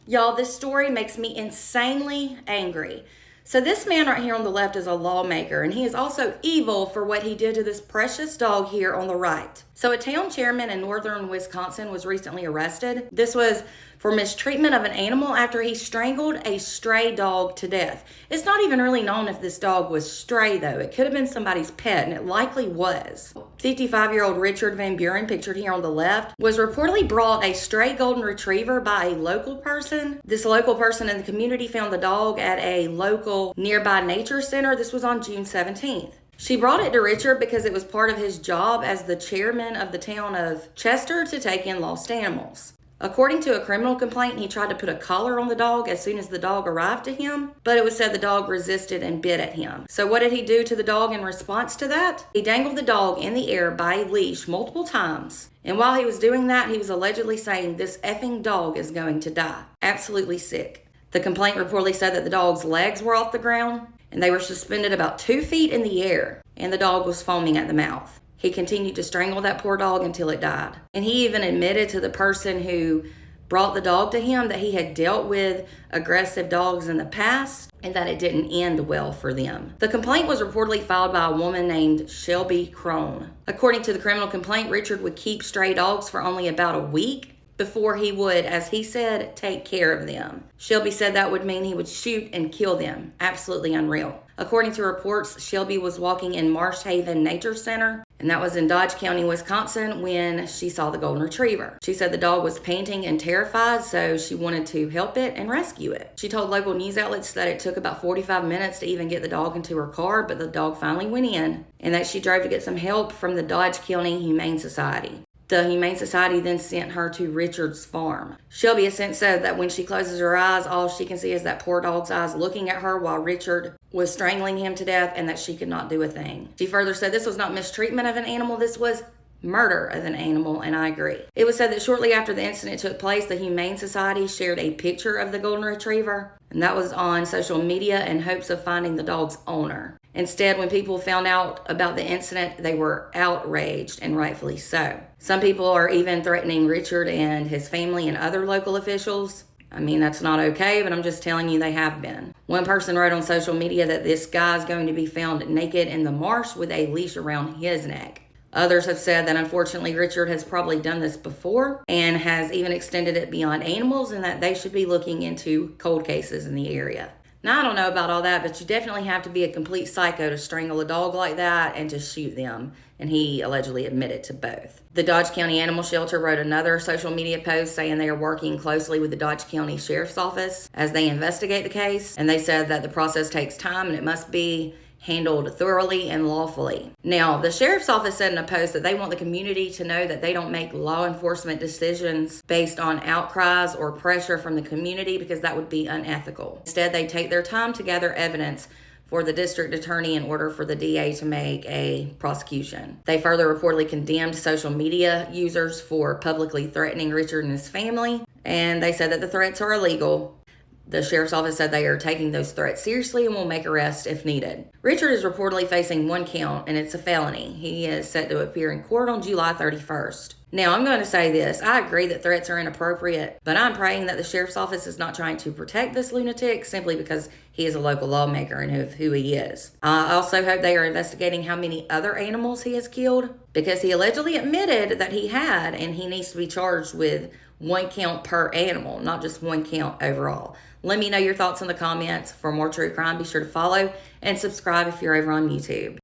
Y'all, this story makes me insanely angry. So this man right here on the left is a lawmaker, and he is also evil for what he did to this precious dog here on the right. So a town chairman in northern Wisconsin was recently arrested. This was for mistreatment of an animal after he strangled a stray dog to death. It's not even really known if this dog was stray, though. It could have been somebody's pet, and it likely was. 55-year-old Richard Van Buren, pictured here on the left, was reportedly brought a stray golden retriever by a local person. This local person in the community found the dog at a local nearby nature center. This was on June 17th. She brought it to Richard because it was part of his job as the chairman of the town of Chester to take in lost animals. According to a criminal complaint, he tried to put a collar on the dog as soon as the dog arrived to him, but it was said the dog resisted and bit at him. So what did he do to the dog in response to that? He dangled the dog in the air by a leash multiple times. And while he was doing that, he was allegedly saying, "This effing dog is going to die." Absolutely sick. The complaint reportedly said that the dog's legs were off the ground and they were suspended about 2 feet in the air, and the dog was foaming at the mouth. He continued to strangle that poor dog until it died. And he even admitted to the person who brought the dog to him that he had dealt with aggressive dogs in the past and that it didn't end well for them. The complaint was reportedly filed by a woman named Shelby Crone. According to the criminal complaint, Richard would keep stray dogs for only about a week before he would, as he said, take care of them. Shelby said that would mean he would shoot and kill them. Absolutely unreal. According to reports, Shelby was walking in Marsh Haven Nature Center, and that was in Dodge County, Wisconsin, when she saw the golden retriever. She said the dog was panting and terrified, so she wanted to help it and rescue it. She told local news outlets that it took about 45 minutes to even get the dog into her car, but the dog finally went in, and that she drove to get some help from the Dodge County Humane Society. The Humane Society then sent her to Richard's farm. Shelby has since said that when she closes her eyes, all she can see is that poor dog's eyes looking at her while Richard was strangling him to death, and that she could not do a thing. She further said this was not mistreatment of an animal, this was murder of an animal, and I agree. It was said that shortly after the incident took place, the Humane Society shared a picture of the golden retriever, and that was on social media in hopes of finding the dog's owner. Instead, when people found out about the incident, they were outraged, and rightfully so. Some people are even threatening Richard and his family and other local officials. I mean, that's not okay, but I'm just telling you they have been. One person wrote on social media that this guy is going to be found naked in the marsh with a leash around his neck. Others have said that unfortunately Richard has probably done this before and has even extended it beyond animals, and that they should be looking into cold cases in the area. Now, I don't know about all that, but you definitely have to be a complete psycho to strangle a dog like that and to shoot them. And he allegedly admitted to both. The Dodge County Animal Shelter wrote another social media post saying they are working closely with the Dodge County Sheriff's Office as they investigate the case. And they said that the process takes time and it must be handled thoroughly and lawfully. Now, the Sheriff's Office said in a post that they want the community to know that they don't make law enforcement decisions based on outcries or pressure from the community, because that would be unethical. Instead, they take their time to gather evidence for the district attorney in order for the DA to make a prosecution. They further reportedly condemned social media users for publicly threatening Richard and his family, and they said that the threats are illegal. The Sheriff's Office said they are taking those threats seriously and will make arrests if needed. Richard is reportedly facing 1 count, and it's a felony. He is set to appear in court on July 31st. Now, I'm going to say this. I agree that threats are inappropriate, but I'm praying that the Sheriff's Office is not trying to protect this lunatic simply because he is a local lawmaker and of who he is. I also hope they are investigating how many other animals he has killed, because he allegedly admitted that he had, and he needs to be charged with 1 count per animal, not just 1 count overall. Let me know your thoughts in the comments. For more true crime, be sure to follow and subscribe if you're over on YouTube.